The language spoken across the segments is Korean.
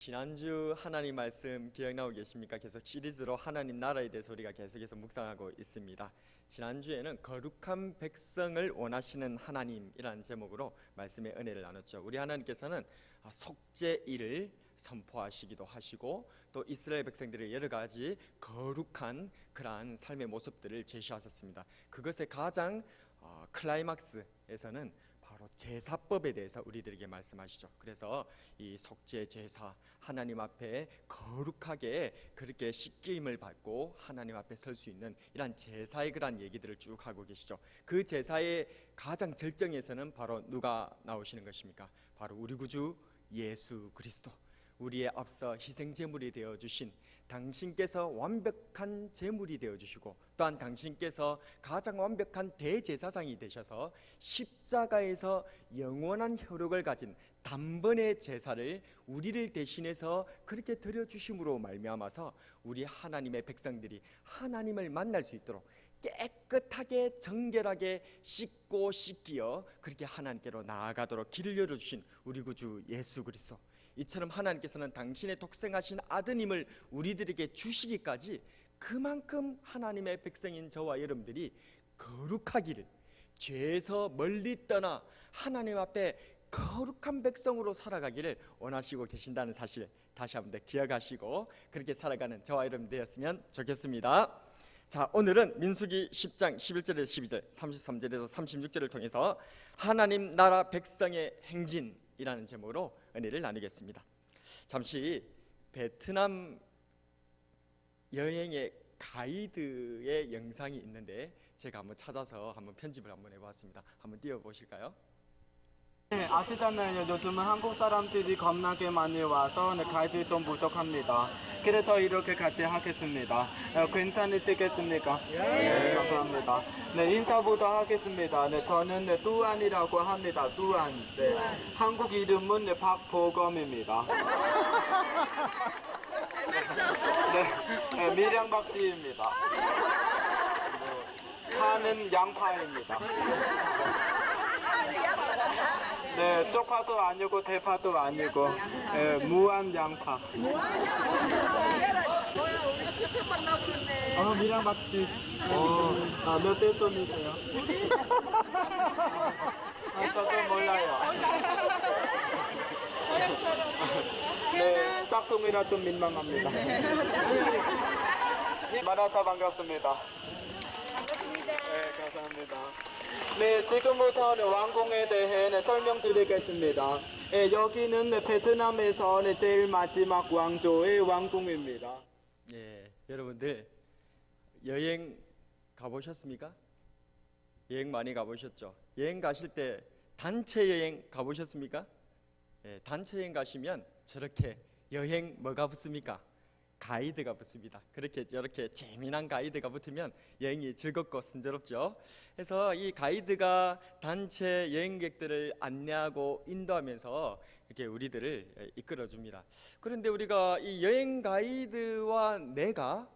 지난주 하나님 말씀 기억나고 계십니까? 계속 시리즈로 하나님 나라에 대해서 우리가 계속해서 묵상하고 있습니다. 지난주에는 거룩한 백성을 원하시는 하나님이라는 제목으로 말씀의 은혜를 나눴죠. 우리 하나님께서는 속죄일을 선포하시기도 하시고 또 이스라엘 백성들의 여러 가지 거룩한 그러한 삶의 모습들을 제시하셨습니다. 그것의 가장 클라이막스에서는 바로 제사법에 대해서 우리들에게 말씀하시죠. 그래서 이 속죄 제사, 하나님 앞에 거룩하게 그렇게 씻김을 받고 하나님 앞에 설 수 있는 이런 제사의 그런 얘기들을 쭉 하고 계시죠. 그 제사의 가장 절정에서는 바로 누가 나오시는 것입니까? 바로 우리 구주 예수 그리스도, 우리의 앞서 희생 제물이 되어 주신 당신께서 완벽한 제물이 되어 주시고 또한 당신께서 가장 완벽한 대제사장이 되셔서 십자가에서 영원한 효력을 가진 단번의 제사를 우리를 대신해서 그렇게 드려 주심으로 말미암아서 우리 하나님의 백성들이 하나님을 만날 수 있도록 깨끗하게 정결하게 씻고 씻기어 그렇게 하나님께로 나아가도록 길을 열어주신 우리 구주 예수 그리스도, 이처럼 하나님께서는 당신의 독생하신 아드님을 우리들에게 주시기까지 그만큼 하나님의 백성인 저와 여러분들이 거룩하기를, 죄에서 멀리 떠나 하나님 앞에 거룩한 백성으로 살아가기를 원하시고 계신다는 사실 다시 한번 더 기억하시고 그렇게 살아가는 저와 여러분 되었으면 좋겠습니다. 자, 오늘은 민수기 10장 11절에서 12절, 33절에서 36절을 통해서 하나님 나라 백성의 행진이라는 제목으로 은혜를 나누겠습니다. 잠시 베트남 여행의 가이드의 영상이 있는데 제가 한번 찾아서 한번 편집을 한번 해보았습니다. 한번 띄워보실까요? 네, 아시잖아요. 요즘은 한국 사람들이 겁나게 많이 와서 가이드 좀 부족합니다. 그래서 이렇게 같이 하겠습니다. 괜찮으시겠습니까? 네, 감사합니다. 네, 인사부터 하겠습니다. 네, 저는 뚜안이라고 합니다. 뚜안. 네, 한국 이름은 박보검입니다. 네, 밀양박 씨입니다. 파는 양파입니다. 네, 쪽파도 아니고 대파도 아니고 무한 양파. 밀양박 씨. 몇 대 손이세요? 저도 몰라요. 네, 짝퉁이라 좀 민망합니다. 만나서 반갑습니다. 네, 감사합니다. 네, 지금부터 왕궁에 대해 설명드리겠습니다. 여기는 베트남에서 제일 마지막 왕조의 왕궁입니다. 예, 여러분들 여행 가보셨습니까? 여행 많이 가보셨죠? 여행 가실 때 단체 여행 가보셨습니까? 예, 단체 여행 가시면 저렇게 여행 뭐가 붙습니까? 가이드가 붙습니다. 그렇게 이렇게 재미난 가이드가 붙으면 여행이 즐겁고 순조롭죠. 그래서 이 가이드가 단체 여행객들을 안내하고 인도하면서 이렇게 우리들을 이끌어 줍니다. 그런데 우리가 이 여행 가이드와 내가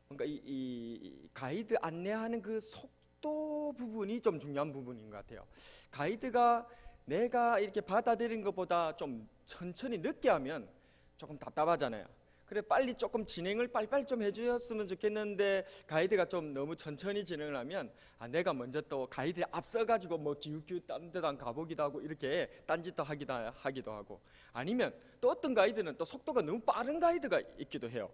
뭔가 이 가이드 안내하는 그 속도 부분이 좀 중요한 부분인 것 같아요. 가이드가 내가 이렇게 받아들인 것보다 좀 천천히 늦게 하면 조금 답답하잖아요. 그래, 빨리 조금 진행을 빨리빨리 좀 해주셨으면 좋겠는데 가이드가 좀 너무 천천히 진행을 하면 내가 먼저 또 가이드에 앞서가지고 뭐 기웃기웃 딴 데도 안 가보기도 하고 이렇게 딴짓도 하기도 하고, 아니면 또 어떤 가이드는 또 속도가 너무 빠른 가이드가 있기도 해요.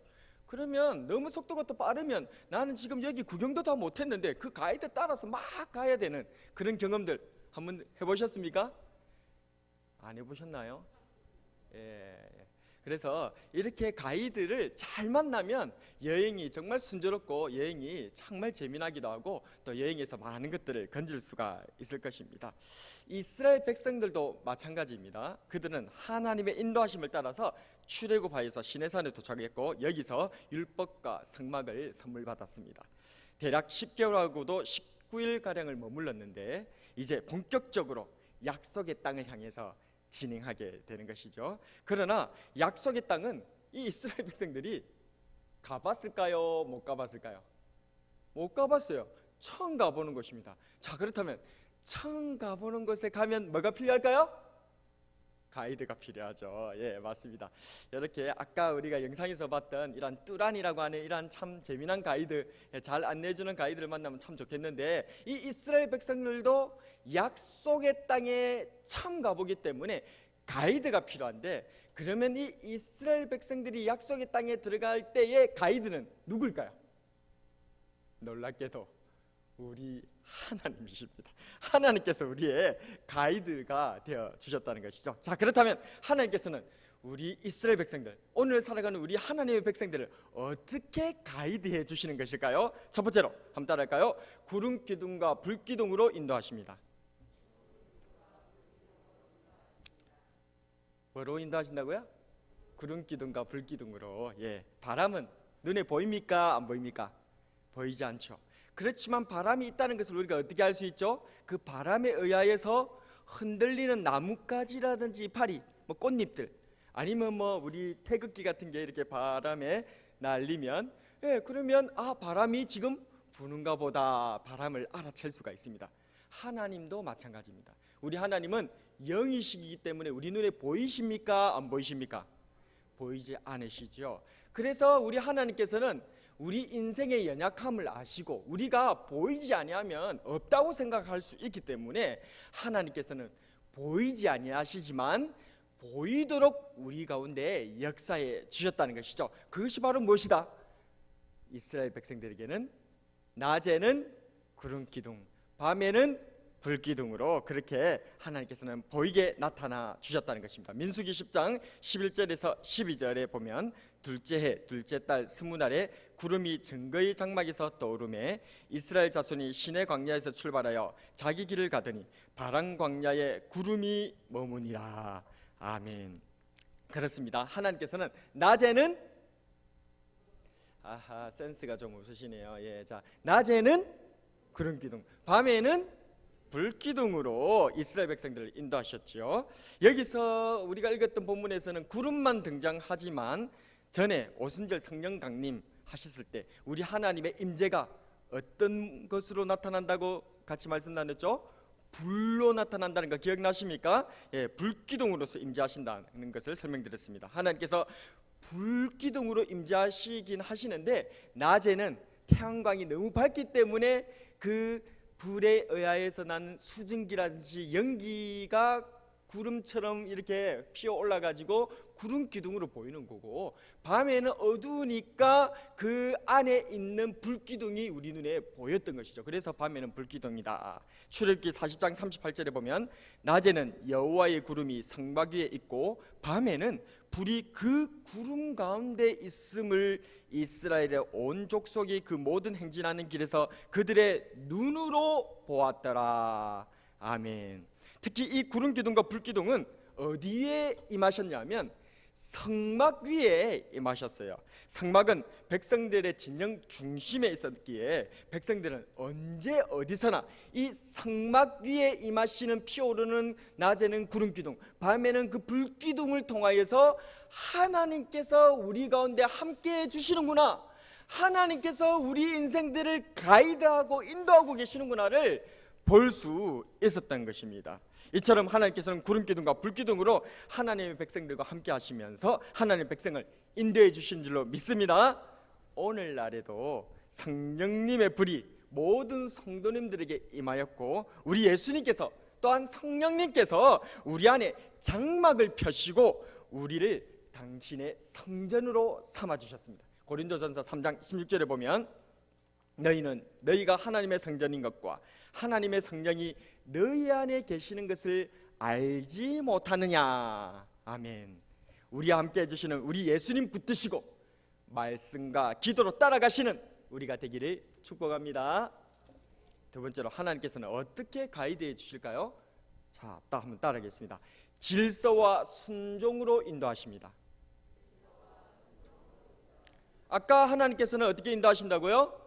그러면 너무 속도가 또 빠르면 나는 지금 여기 구경도 다 못했는데 그 가이드 따라서 막 가야 되는 그런 경험들 한번 해보셨습니까? 안 해보셨나요? 예. 그래서 이렇게 가이드를 잘 만나면 여행이 정말 순조롭고 여행이 정말 재미나기도 하고 또 여행에서 많은 것들을 건질 수가 있을 것입니다. 이스라엘 백성들도 마찬가지입니다. 그들은 하나님의 인도하심을 따라서 출애굽하여서 시내산에 도착했고 여기서 율법과 성막을 선물 받았습니다. 대략 10개월하고도 19일가량을 머물렀는데 이제 본격적으로 약속의 땅을 향해서 진행하게 되는 것이죠. 그러나 약속의 땅은 이 이스라엘 백성들이 가봤을까요? 못 가봤을까요? 못 가봤어요. 처음 가보는 것입니다. 자, 그렇다면 처음 가보는 곳에 가면 뭐가 필요할까요? 가이드가 필요하죠. 예, 맞습니다. 이렇게 아까 우리가 영상에서 봤던 이런 뚜란이라고 하는 이런 참 재미난 가이드, 잘 안내해주는 가이드를 만나면 참 좋겠는데, 이 이스라엘 백성들도 약속의 땅에 처음 가보기 때문에 가이드가 필요한데, 그러면 이 이스라엘 백성들이 약속의 땅에 들어갈 때의 가이드는 누굴까요? 놀랍게도 우리 하나님이십니다. 하나님께서 우리의 가이드가 되어 주셨다는 것이죠. 자, 그렇다면 하나님께서는 우리 이스라엘 백성들, 오늘 살아가는 우리 하나님의 백성들을 어떻게 가이드해 주시는 것일까요? 첫 번째로 한번 따라할까요? 구름 기둥과 불 기둥으로 인도하십니다. 뭐로 인도하신다고요? 구름 기둥과 불 기둥으로. 예, 바람은 눈에 보입니까? 안 보입니까? 보이지 않죠. 그렇지만 바람이 있다는 것을 우리가 어떻게 알 수 있죠? 그 바람에 의하여서 흔들리는 나뭇가지라든지 파리, 뭐 꽃잎들, 아니면 뭐 우리 태극기 같은 게 이렇게 바람에 날리면, 예, 그러면 아, 바람이 지금 부는가 보다, 바람을 알아챌 수가 있습니다. 하나님도 마찬가지입니다. 우리 하나님은 영이시기 때문에 우리 눈에 보이십니까? 안 보이십니까? 보이지 않으시죠. 그래서 우리 하나님께서는 우리 인생의 연약함을 아시고 우리가 보이지 아니하면 없다고 생각할 수 있기 때문에 하나님께서는 보이지 아니하시지만 보이도록 우리 가운데 역사해 주셨다는 것이죠. 그것이 바로 무엇이다? 이스라엘 백성들에게는 낮에는 구름 기둥, 밤에는 불 기둥으로 그렇게 하나님께서는 보이게 나타나 주셨다는 것입니다. 민수기 10장 11절에서 12절에 보면, 둘째 해 둘째 달 스무날에 구름이 증거의 장막에서 떠오르매 이스라엘 자손이 시내 광야에서 출발하여 자기 길을 가더니 바란 광야에 구름이 머무니라. 아멘. 그렇습니다. 하나님께서는 낮에는, 아하, 센스가 좀 없으시네요. 예, 자, 낮에는 구름 기둥, 밤에는 불기둥으로 이스라엘 백성들을 인도하셨지요. 여기서 우리가 읽었던 본문에서는 구름만 등장하지만 전에 오순절 성령 강림 하셨을 때 우리 하나님의 임재가 어떤 것으로 나타난다고 같이 말씀 나눴죠? 불로 나타난다는 거 기억나십니까? 예, 불기둥으로서 임재하신다는 것을 설명드렸습니다. 하나님께서 불기둥으로 임재하시긴 하시는데 낮에는 태양광이 너무 밝기 때문에 그 불에 의하여서 나는 수증기라든지 연기가 구름처럼 이렇게 피어 올라가지고 구름 기둥으로 보이는 거고, 밤에는 어두우니까 그 안에 있는 불기둥이 우리 눈에 보였던 것이죠. 그래서 밤에는 불기둥이다. 출애굽기 40장 38절에 보면 낮에는 여호와의 구름이 성막 위에 있고 밤에는 불이 그 구름 가운데 있음을 이스라엘의 온 족속이 그 모든 행진하는 길에서 그들의 눈으로 보았더라. 아멘. 특히 이 구름 기둥과 불 기둥은 어디에 임하셨냐면 성막 위에 임하셨어요. 성막은 백성들의 진영 중심에 있었기에 백성들은 언제 어디서나 이 성막 위에 임하시는 피어오르는 낮에는 구름 기둥, 밤에는 그 불 기둥을 통하여서 하나님께서 우리 가운데 함께 해주시는구나, 하나님께서 우리 인생들을 가이드하고 인도하고 계시는구나를 볼 수 있었던 것입니다. 이처럼 하나님께서는 구름 기둥과 불 기둥으로 하나님의 백성들과 함께 하시면서 하나님의 백성을 인도해 주신 줄로 믿습니다. 오늘날에도 성령님의 불이 모든 성도님들에게 임하였고 우리 예수님께서 또한 성령님께서 우리 안에 장막을 펴시고 우리를 당신의 성전으로 삼아 주셨습니다. 고린도전서 3장 16절에 보면 너희는 너희가 하나님의 성전인 것과 하나님의 성령이 너희 안에 계시는 것을 알지 못하느냐. 아멘. 우리와 함께 해주시는 우리 예수님 붙드시고 말씀과 기도로 따라가시는 우리가 되기를 축복합니다. 두 번째로 하나님께서는 어떻게 가이드해 주실까요? 자, 한번 따라하겠습니다. 질서와 순종으로 인도하십니다. 아까 하나님께서는 어떻게 인도하신다고요?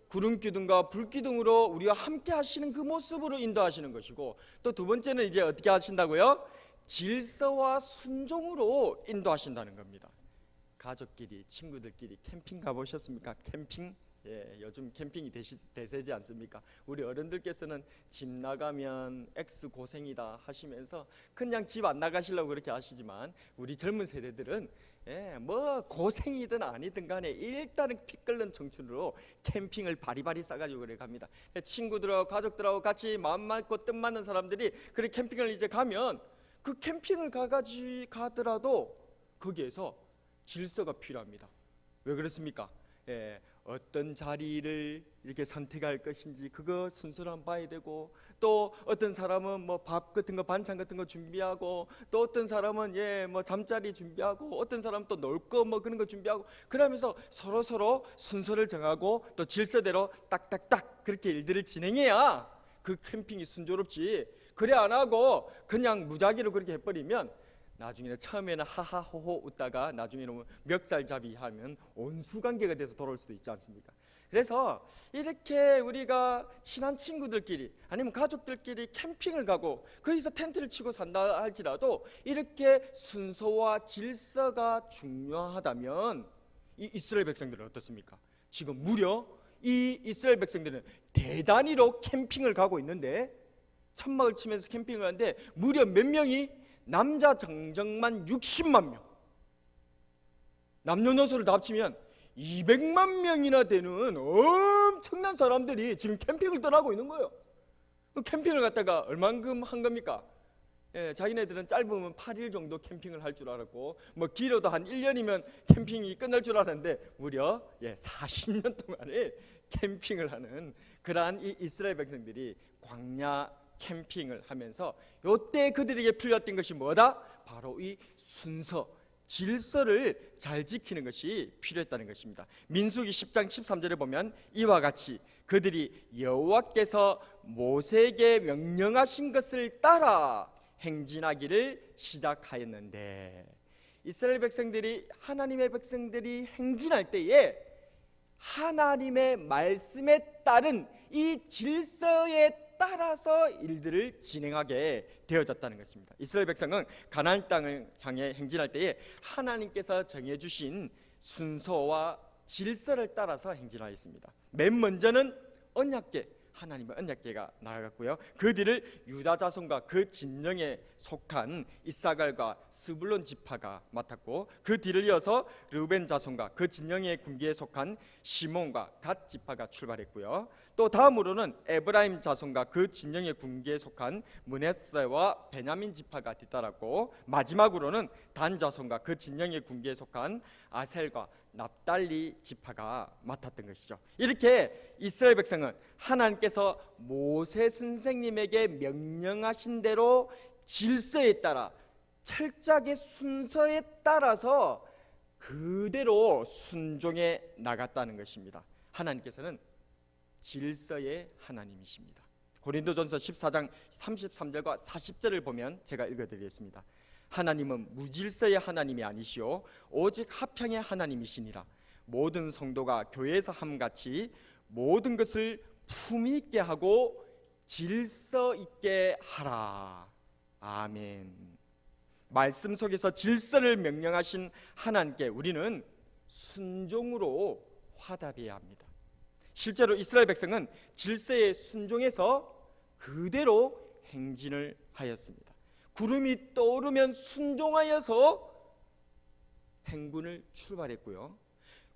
구름 기둥과 불 기둥으로 우리와 함께 하시는 그 모습으로 인도하시는 것이고, 또 두 번째는 이제 어떻게 하신다고요? 질서와 순종으로 인도하신다는 겁니다. 가족끼리 친구들끼리 캠핑 가보셨습니까? 캠핑? 요즘 캠핑이 대세지 않습니까? 우리 어른들께서는 집 나가면 X 고생이다 하시면서 그냥 집 안 나가시려고 그렇게 하시지만, 우리 젊은 세대들은 뭐 고생이든 아니든 간에 일단은 피 끓는 청춘으로 캠핑을 바리바리 싸가지고 그래 갑니다. 친구들하고 가족들하고 같이 마음 맞고 뜻 맞는 사람들이 그렇게 캠핑을 이제 가면, 그 캠핑을 가더라도 거기에서 질서가 필요합니다. 왜 그렇습니까? 어떤 자리를 이렇게 선택할 것인지 그거 순서를 한번 봐야 되고, 또 어떤 사람은 뭐 밥 같은 거 반찬 같은 거 준비하고, 또 어떤 사람은 뭐 잠자리 준비하고, 어떤 사람은 또 놀 거 뭐 그런 거 준비하고, 그러면서 서로 순서를 정하고 또 질서대로 딱딱딱 그렇게 일들을 진행해야 그 캠핑이 순조롭지. 그래 안 하고 그냥 무작위로 그렇게 해버리면 나중에는, 처음에는 하하호호 웃다가 나중에는 멱살잡이 하면 온수관계가 돼서 돌아올 수도 있지 않습니까? 그래서 이렇게 우리가 친한 친구들끼리 아니면 가족들끼리 캠핑을 가고 거기서 텐트를 치고 산다 할지라도, 이렇게 순서와 질서가 중요하다면 이 이스라엘 백성들은 어떻습니까? 지금 무려 이 이스라엘 백성들은 대단위로 캠핑을 가고 있는데, 천막을 치면서 캠핑을 하는데 무려 몇 명이, 남자 정정만 60만 명, 남녀노소를 다 합치면 200만 명이나 되는 엄청난 사람들이 지금 캠핑을 떠나고 있는 거예요. 그 캠핑을 갔다가 얼만큼 한 겁니까? 자기네들은 짧으면 8일 정도 캠핑을 할 줄 알았고, 뭐 길어도 한 1년이면 캠핑이 끝날 줄 알았는데 무려 40년 동안을 캠핑을 하는 그러한 이 이스라엘 백성들이 광야 캠핑을 하면서 요때 그들에게 풀렸던 것이 뭐다? 바로 이 순서, 질서를 잘 지키는 것이 필요했다는 것입니다. 민수기 10장 13절에 보면 이와 같이 그들이 여호와께서 모세에게 명령하신 것을 따라 행진하기를 시작하였는데, 이스라엘 백성들이, 하나님의 백성들이 행진할 때에 하나님의 말씀에 따른 이 질서에 따라서 일들을 진행하게 되어졌다는 것입니다. 이스라엘 백성은 가나안 땅을 향해 행진할 때에 하나님께서 정해주신 순서와 질서를 따라서 행진하였습니다. 맨 먼저는 언약궤, 하나님의 언약궤가 나아갔고요. 그 뒤를 유다 자손과 그 진영에 속한 이사갈과 스불론 지파가 맡았고, 그 뒤를 이어서 르우벤 자손과 그 진영의 군기에 속한 시몬과 갓 지파가 출발했고요. 또 다음으로는 에브라임 자손과 그 진영의 군기에 속한 므낫세와 베냐민 지파가 뒤따랐고, 마지막으로는 단 자손과 그 진영의 군기에 속한 아셀과 납달리 지파가 맡았던 것이죠. 이렇게 이스라엘 백성은 하나님께서 모세 선생님에게 명령하신 대로 질서에 따라, 철저하게 순서에 따라서 그대로 순종해 나갔다는 것입니다. 하나님께서는 질서의 하나님이십니다. 고린도전서 14장 33절과 40절을 보면 제가 읽어드리겠습니다. 하나님은 무질서의 하나님이 아니시오 오직 합평의 하나님이시니라. 모든 성도가 교회에서 함같이 모든 것을 품위 있게 하고 질서 있게 하라. 아멘. 말씀 속에서 질서를 명령하신 하나님께 우리는 순종으로 화답해야 합니다. 실제로 이스라엘 백성은 질서에 순종해서 그대로 행진을 하였습니다. 구름이 떠오르면 순종하여서 행군을 출발했고요.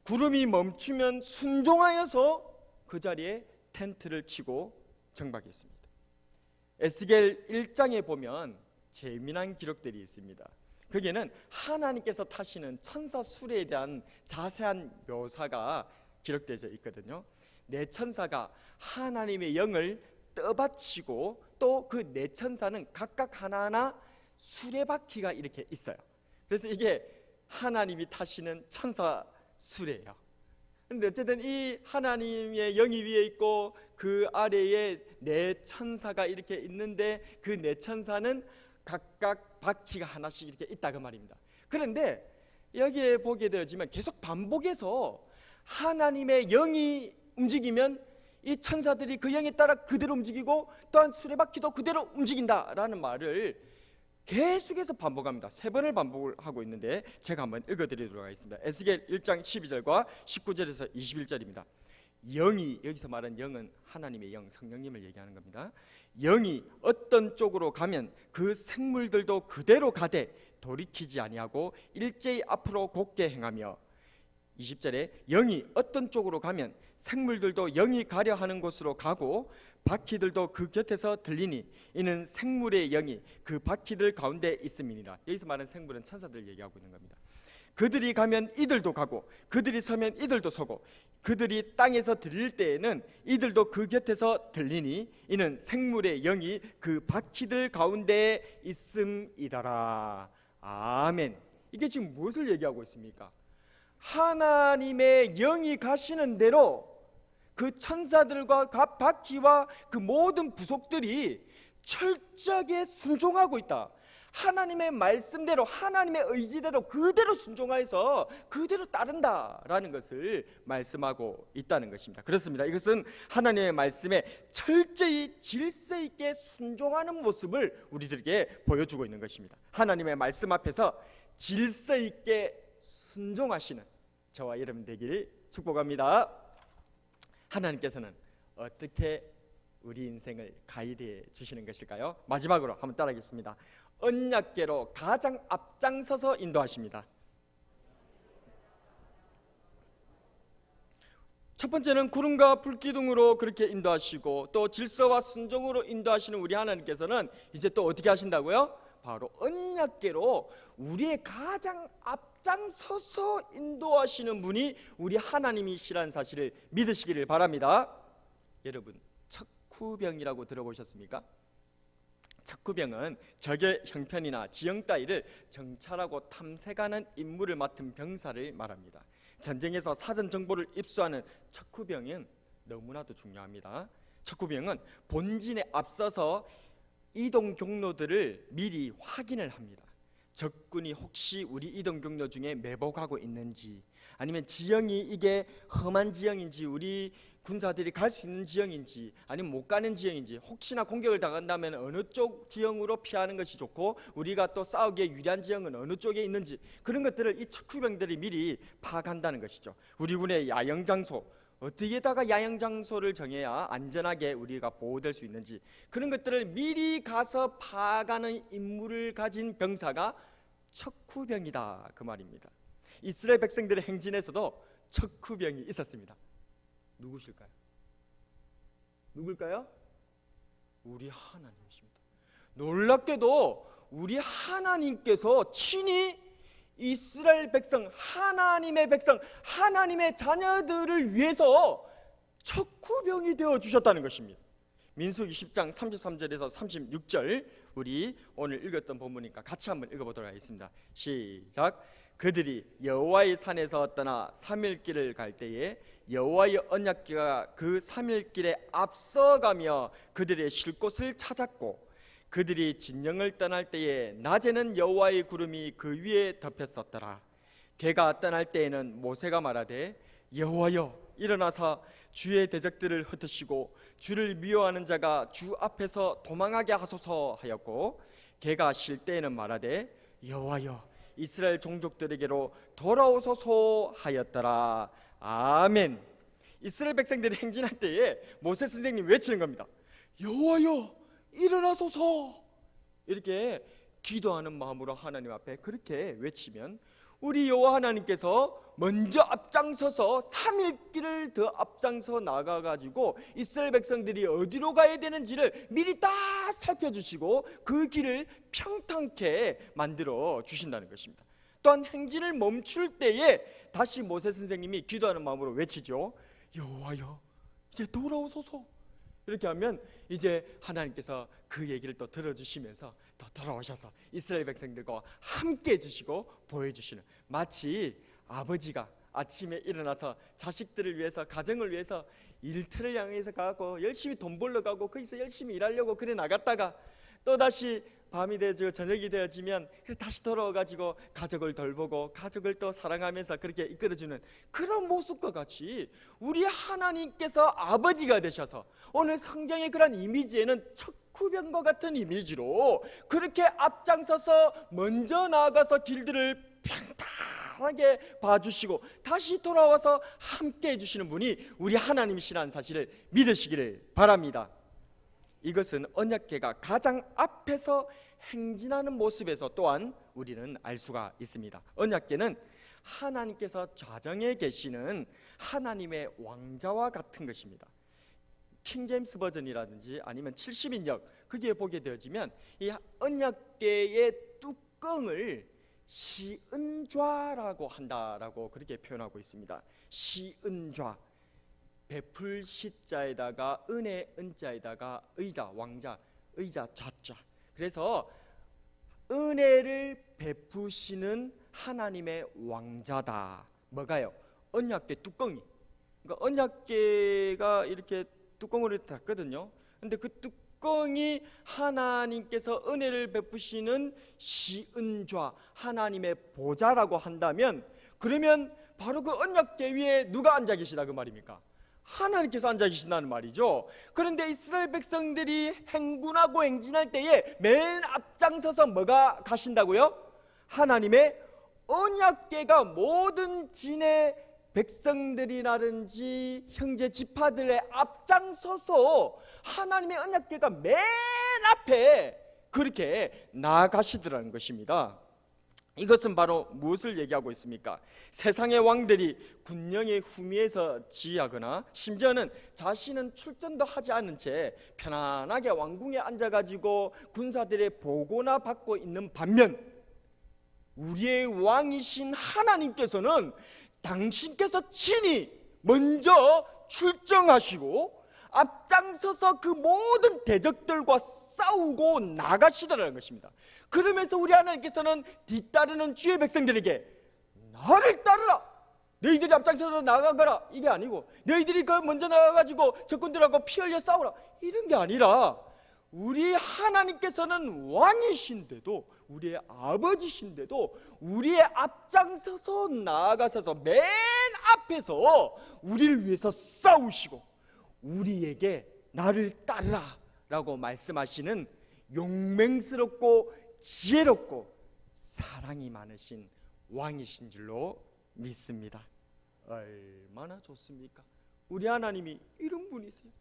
구름이 멈추면 순종하여서 그 자리에 텐트를 치고 정박했습니다. 에스겔 1장에 보면 재미난 기록들이 있습니다. 거기에는 하나님께서 타시는 천사 수레에 대한 자세한 묘사가 기록되어 있거든요. 네 천사가 하나님의 영을 떠받치고 또 그 네 천사는 각각 하나하나 수레바퀴가 이렇게 있어요. 그래서 이게 하나님이 타시는 천사 수레예요. 그런데 어쨌든 이 하나님의 영이 위에 있고 그 아래에 네 천사가 이렇게 있는데, 그 네 천사는 각각 바퀴가 하나씩 이렇게 있다 그 말입니다. 그런데 여기에 보게 되어지면 계속 반복해서 하나님의 영이 움직이면 이 천사들이 그 영에 따라 그대로 움직이고, 또한 수레바퀴도 그대로 움직인다라는 말을 계속해서 반복합니다. 3번을 반복을 하고 있는데 제가 한번 읽어드리도록 하겠습니다. 에스겔 1장 12절과 19절에서 21절입니다. 영이, 여기서 말한 영은 하나님의 영, 성령님을 얘기하는 겁니다. 영이 어떤 쪽으로 가면 그 생물들도 그대로 가되 돌이키지 아니하고 일제히 앞으로 곧게 행하며, 20절에 영이 어떤 쪽으로 가면 생물들도 영이 가려 하는 곳으로 가고 바퀴들도 그 곁에서 들리니 이는 생물의 영이 그 바퀴들 가운데 있음이니라. 여기서 말하는 생물은 천사들 얘기하고 있는 겁니다. 그들이 가면 이들도 가고 그들이 서면 이들도 서고 그들이 땅에서 들릴 때에는 이들도 그 곁에서 들리니 이는 생물의 영이 그 바퀴들 가운데 있음이더라. 아멘. 이게 지금 무엇을 얘기하고 있습니까? 하나님의 영이 가시는 대로 그 천사들과 각 바퀴와 그 모든 부속들이 철저하게 순종하고 있다. 하나님의 말씀대로, 하나님의 의지대로 그대로 순종하여서 그대로 따른다라는 것을 말씀하고 있다는 것입니다. 그렇습니다. 이것은 하나님의 말씀에 철저히 질서 있게 순종하는 모습을 우리들에게 보여주고 있는 것입니다. 하나님의 말씀 앞에서 질서 있게 순종하시는 저와 여러분 되기를 축복합니다. 하나님께서는 어떻게 우리 인생을 가이드해 주시는 것일까요? 마지막으로 한번 따라하겠습니다. 언약궤로 가장 앞장서서 인도하십니다. 첫 번째는 구름과 불기둥으로 그렇게 인도하시고 또 질서와 순종으로 인도하시는 우리 하나님께서는 이제 또 어떻게 하신다고요? 바로 언약궤로 우리의 가장 앞장서서 인도하시는 분이 우리 하나님이시라는 사실을 믿으시기를 바랍니다. 여러분, 척후병이라고 들어보셨습니까? 척후병은 적의 형편이나 지형 따위를 정찰하고 탐색하는 임무를 맡은 병사를 말합니다. 전쟁에서 사전 정보를 입수하는 척후병은 너무나도 중요합니다. 척후병은 본진에 앞서서 이동 경로들을 미리 확인을 합니다. 적군이 혹시 우리 이동 경로 중에 매복하고 있는지, 아니면 지형이 이게 험한 지형인지, 우리 군사들이 갈 수 있는 지형인지, 아니면 못 가는 지형인지, 혹시나 공격을 당한다면 어느 쪽 지형으로 피하는 것이 좋고 우리가 또 싸우기에 유리한 지형은 어느 쪽에 있는지, 그런 것들을 이 척후병들이 미리 파악한다는 것이죠. 우리 군의 야영 장소, 어디에다가 야영 장소를 정해야 안전하게 우리가 보호될 수 있는지, 그런 것들을 미리 가서 파악하는 임무를 가진 병사가 척후병이다, 그 말입니다. 이스라엘 백성들의 행진에서도 척후병이 있었습니다. 누구실까요? 누굴까요? 우리 하나님이십니다. 놀랍게도 우리 하나님께서 친히 이스라엘 백성, 하나님의 백성, 하나님의 자녀들을 위해서 척후병이 되어 주셨다는 것입니다. 민수기 10장 33절에서 36절, 우리 오늘 읽었던 본문이니까 같이 한번 읽어보도록 하겠습니다. 시작. 그들이 여호와의 산에서 떠나 3일길을 갈 때에 여호와의 언약궤가 그 3일길에 앞서가며 그들의 쉴 곳을 찾았고, 그들이 진영을 떠날 때에 낮에는 여호와의 구름이 그 위에 덮였었더라. 걔가 떠날 때에는 모세가 말하되 여호와여 일어나사 주의 대적들을 흩으시고 주를 미워하는 자가 주 앞에서 도망하게 하소서 하였고, 걔가 쉴 때에는 말하되 여호와여 이스라엘 종족들에게로 돌아오소서 하였더라. 아멘. 이스라엘 백성들이 행진할 때에 모세 선생님이 외치는 겁니다. 여호와여 일어나소서. 이렇게 기도하는 마음으로 하나님 앞에 그렇게 외치면 우리 여호와 하나님께서 먼저 앞장서서 3일 길을 더 앞장서 나가가지고 이스라엘 백성들이 어디로 가야 되는지를 미리 다 살펴주시고 그 길을 평탄케 만들어 주신다는 것입니다. 또한 행진을 멈출 때에 다시 모세 선생님이 기도하는 마음으로 외치죠. 여호와여 이제 돌아오소서. 이렇게 하면 이제 하나님께서 그 얘기를 또 들어주시면서 또 돌아오셔서 이스라엘 백성들과 함께 해주시고 보여주시는, 마치 아버지가 아침에 일어나서 자식들을 위해서, 가정을 위해서 일터를 향해서 가고 열심히 돈 벌러 가고 거기서 열심히 일하려고 그래 나갔다가 또다시 밤이 되어 저녁이 되어지면 다시 돌아와가지고 가족을 돌보고 가족을 또 사랑하면서 그렇게 이끌어주는 그런 모습과 같이 우리 하나님께서 아버지가 되셔서 오늘 성경의 그런 이미지에는 척후병과 같은 이미지로 그렇게 앞장서서 먼저 나아가서 길들을 사랑하게 봐주시고 다시 돌아와서 함께 해주시는 분이 우리 하나님이시라는 사실을 믿으시기를 바랍니다. 이것은 언약궤가 가장 앞에서 행진하는 모습에서 또한 우리는 알 수가 있습니다. 언약궤는 하나님께서 좌정에 계시는 하나님의 왕자와 같은 것입니다. 킹제임스 버전이라든지 아니면 70인역 거기에 보게 되어지면 이 언약궤의 뚜껑을 시은좌라고 한다라고 그렇게 표현하고 있습니다. 시은좌, 베풀 시자에다가 은혜 은자에다가 의자, 왕자, 의자 좌자. 그래서 은혜를 베푸시는 하나님의 왕자다. 뭐가요? 언약궤 뚜껑이. 그러니까 언약궤가 이렇게 뚜껑으로 닫거든요. 근데 그 뚜껑이 하나님께서 은혜를 베푸시는 시은좌, 하나님의 보좌라고 한다면, 그러면 바로 그 언약궤 위에 누가 앉아 계시다 그 말입니까? 하나님께서 앉아 계신다는 말이죠. 그런데 이스라엘 백성들이 행군하고 행진할 때에 맨 앞장서서 뭐가 가신다고요? 하나님의 언약궤가 모든 진의 백성들이라든지 형제 지파들의 앞장서서 하나님의 언약궤가 맨 앞에 그렇게 나아가시더라는 것입니다. 이것은 바로 무엇을 얘기하고 있습니까? 세상의 왕들이 군령의 후미에서 지휘하거나 심지어는 자신은 출전도 하지 않은 채 편안하게 왕궁에 앉아가지고 군사들의 보고나 받고 있는 반면, 우리의 왕이신 하나님께서는 당신께서 친히 먼저 출정하시고 앞장서서 그 모든 대적들과 싸우고 나가시더라는 것입니다. 그러면서 우리 하나님께서는 뒤따르는 주의 백성들에게 나를 따르라, 너희들이 앞장서서 나가거라, 이게 아니고 너희들이 그 먼저 나가가지고 적군들하고 피 흘려 싸우라, 이런 게 아니라 우리 하나님께서는 왕이신데도, 우리의 아버지신데도 우리의 앞장서서 나아가셔서 맨 앞에서 우리를 위해서 싸우시고 우리에게 나를 따르라 라고 말씀하시는 용맹스럽고 지혜롭고 사랑이 많으신 왕이신 줄로 믿습니다. 얼마나 좋습니까? 우리 하나님이 이런 분이세요.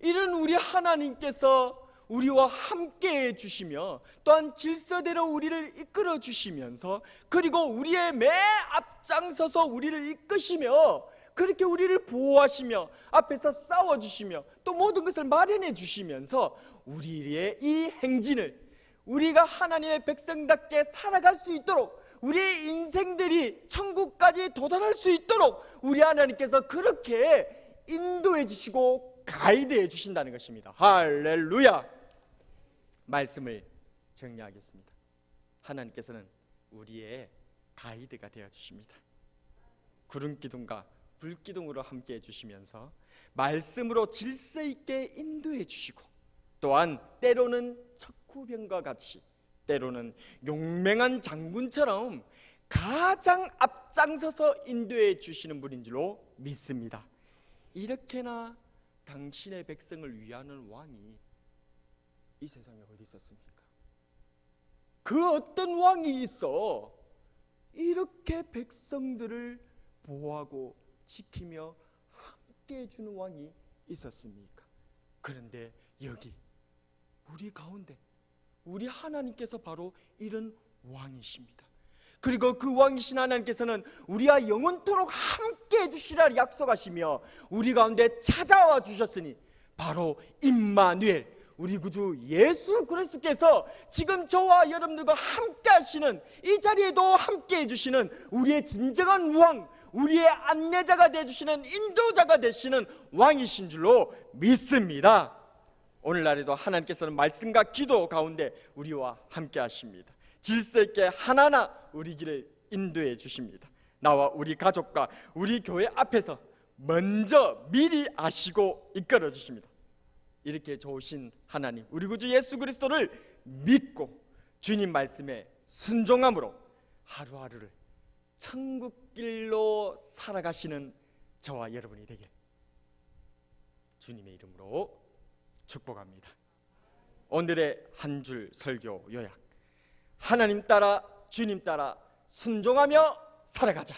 이런 우리 하나님께서 우리와 함께 해주시며 또한 질서대로 우리를 이끌어 주시면서, 그리고 우리의 매 앞장서서 우리를 이끄시며 그렇게 우리를 보호하시며 앞에서 싸워주시며 또 모든 것을 마련해 주시면서 우리의 이 행진을 우리가 하나님의 백성답게 살아갈 수 있도록, 우리의 인생들이 천국까지 도달할 수 있도록 우리 하나님께서 그렇게 인도해 주시고 가이드해 주신다는 것입니다. 할렐루야. 말씀을 정리하겠습니다. 하나님께서는 우리의 가이드가 되어 주십니다. 구름 기둥과 불 기둥으로 함께 해 주시면서 말씀으로 질서 있게 인도해 주시고, 또한 때로는 척후병과 같이, 때로는 용맹한 장군처럼 가장 앞장서서 인도해 주시는 분인 줄로 믿습니다. 이렇게나 당신의 백성을 위하는 왕이 이 세상에 어디 있었습니까? 그 어떤 왕이 있어 이렇게 백성들을 보호하고 지키며 함께 해주는 왕이 있었습니까? 그런데 여기 우리 가운데 우리 하나님께서 바로 이런 왕이십니다. 그리고 그 왕이신 하나님께서는 우리와 영원토록 함께 해주시라 약속하시며 우리 가운데 찾아와 주셨으니 바로 임마누엘, 우리 구주 예수 그리스도께서 지금 저와 여러분들과 함께 하시는 이 자리에도 함께 해주시는 우리의 진정한 왕, 우리의 안내자가 되어주시는 인도자가 되시는 왕이신 줄로 믿습니다. 오늘날에도 하나님께서는 말씀과 기도 가운데 우리와 함께 하십니다. 질서 있게 하나하나 우리 길을 인도해 주십니다. 나와 우리 가족과 우리 교회 앞에서 먼저 미리 아시고 이끌어 주십니다. 이렇게 좋으신 하나님, 우리 구주 예수 그리스도를 믿고 주님 말씀에 순종함으로 하루하루를 천국길로 살아가시는 저와 여러분이 되길 주님의 이름으로 축복합니다. 오늘의 한 줄 설교 요약: 하나님 따라 주님 따라 순종하며 살아가자.